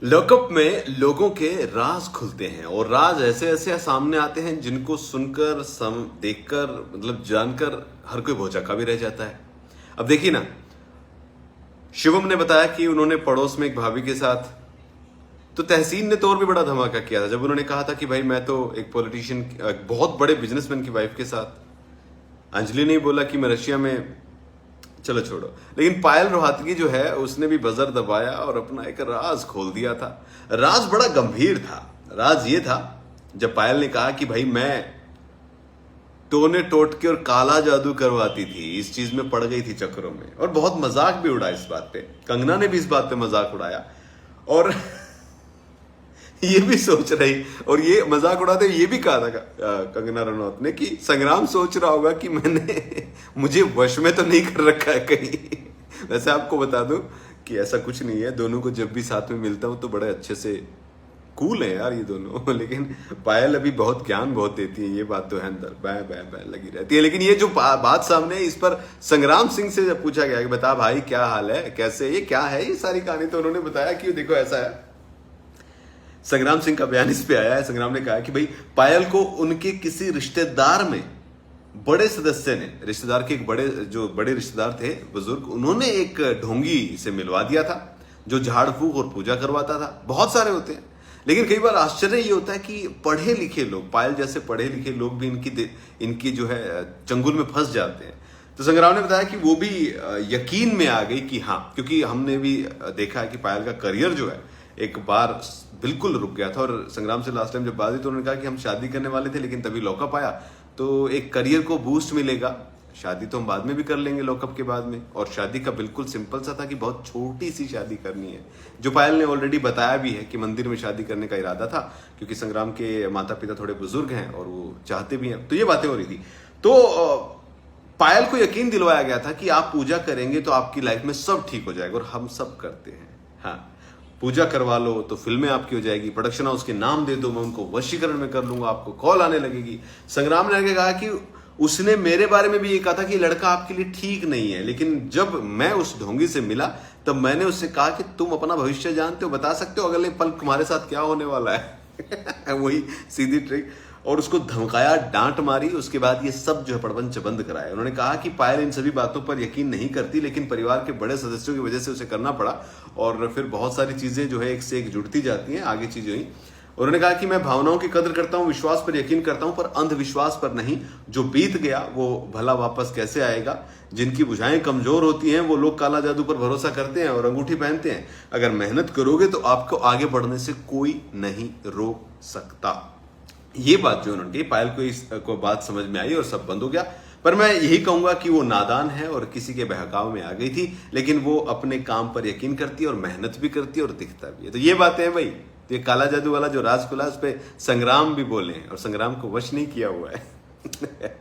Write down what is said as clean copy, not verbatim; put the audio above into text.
Lockup में लोगों के राज खुलते हैं और राज ऐसे ऐसे सामने आते हैं जिनको सुनकर देखकर मतलब जानकर हर कोई भौचक्का भी रह जाता है। अब देखिए ना, शिवम ने बताया कि उन्होंने पड़ोस में एक भाभी के साथ, तो तहसीन ने तो और भी बड़ा धमाका किया था जब उन्होंने कहा था कि भाई मैं तो एक पॉलिटिशियन, एक बहुत बड़े बिजनेसमैन की वाइफ के साथ। अंजलि ने बोला कि मैं रशिया में, चलो छोड़ो। लेकिन पायल रोहतगी जो है उसने भी बजर दबाया और अपना एक राज खोल दिया था। राज बड़ा गंभीर था। राज ये था, जब पायल ने कहा कि भाई मैं टोने टोटके और काला जादू करवाती थी, इस चीज में पड़ गई थी चक्करों में, और बहुत मजाक भी उड़ा इस बात पे। कंगना ने भी इस बात पे मजाक उड़ाया और ये भी सोच रही, और ये मजाक उड़ाते ये भी कहा था कंगना रनौत ने कि संग्राम सोच रहा होगा कि मैंने मुझे वश में तो नहीं कर रखा है कहीं। वैसे आपको बता दूं कि ऐसा कुछ नहीं है। दोनों को जब भी साथ में मिलता हूं तो बड़े अच्छे से कूल है यार ये दोनों। लेकिन पायल अभी बहुत ज्ञान बहुत देती है, ये बात तो है, अंदर बै बै बै लगी रहती है। लेकिन ये जो बात सामने है, इस पर संग्राम सिंह से जब पूछा गया कि बता भाई क्या हाल है, कैसे, ये क्या है ये सारी कहानी, तो उन्होंने बताया कि देखो ऐसा है। संग्राम सिंह का बयान इस पे आया है। संग्राम ने कहा कि भाई पायल को उनके किसी रिश्तेदार में, बड़े सदस्य ने, रिश्तेदार के एक बड़े रिश्तेदार थे बुजुर्ग, उन्होंने एक ढोंगी से मिलवा दिया था जो झाड़ फूक और पूजा करवाता था। बहुत सारे होते हैं, लेकिन कई बार आश्चर्य ये होता है कि पढ़े लिखे लोग, पायल जैसे पढ़े लिखे लोग भी इनकी जो है चंगुल में फंस जाते हैं। तो संग्राम ने बताया कि वो भी यकीन में आ गई कि हाँ, क्योंकि हमने भी देखा है कि पायल का करियर जो है एक बार बिल्कुल रुक गया था। और संग्राम से लास्ट टाइम जब बात हुई तो उन्होंने कहा कि हम शादी करने वाले थे, लेकिन तभी लॉकअप आया, तो एक करियर को बूस्ट मिलेगा। शादी तो हम बाद में भी कर लेंगे लॉकअप के बाद में। और शादी का बिल्कुल सिंपल सा था कि बहुत छोटी सी शादी करनी है, जो पायल ने ऑलरेडी बताया भी है कि मंदिर में शादी करने का इरादा था, क्योंकि संग्राम के माता पिता थोड़े बुजुर्ग हैं और वो चाहते भी हैं। तो ये बातें हो रही थी। तो पायल को यकीन दिलवाया गया था कि आप पूजा करेंगे तो आपकी लाइफ में सब ठीक हो जाएगा, और हम सब करते हैं। हाँ, पूजा करवा लो तो फिल्में आपकी हो जाएगी, प्रोडक्शन हाउस के नाम दे दो, मैं उनको वशीकरण में कर लूंगा, आपको कॉल आने लगेगी। संग्राम ने आगे कहा कि उसने मेरे बारे में भी ये कहा था कि लड़का आपके लिए ठीक नहीं है, लेकिन जब मैं उस ढोंगी से मिला तब मैंने उससे कहा कि तुम अपना भविष्य जानते हो, बता सकते हो अगले पल तुम्हारे साथ क्या होने वाला है। वही सीधी ट्रिक, और उसको धमकाया, डांट मारी। उसके बाद ये सब जो है प्रपंच बंद कराया। उन्होंने कहा कि पायल इन सभी बातों पर यकीन नहीं करती, लेकिन परिवार के बड़े सदस्यों की वजह से उसे करना पड़ा, और फिर बहुत सारी चीजें जो है एक से एक जुड़ती जाती हैं, आगे चीजें हुई। उन्होंने कहा कि मैं भावनाओं की कदर करता हूं, विश्वास पर यकीन करता हूं, पर अंधविश्वास पर नहीं। जो बीत गया वो भला वापस कैसे आएगा। जिनकी भुजाएं कमजोर होती हैं वो लोग काला जादू पर भरोसा करते हैं और अंगूठी पहनते हैं। अगर मेहनत करोगे तो आपको आगे बढ़ने से कोई नहीं रोक सकता। ये बात जो उन्होंने कही, पायल को इस को बात समझ में आई और सब बंद हो गया। पर मैं यही कहूंगा कि वो नादान है और किसी के बहकाव में आ गई थी, लेकिन वो अपने काम पर यकीन करती है और मेहनत भी करती है और दिखता भी है। तो ये बातें हैं भाई। तो ये काला जादू वाला जो राज खुला, उस पर संग्राम भी बोले हैं और संग्राम को वश नहीं किया हुआ है।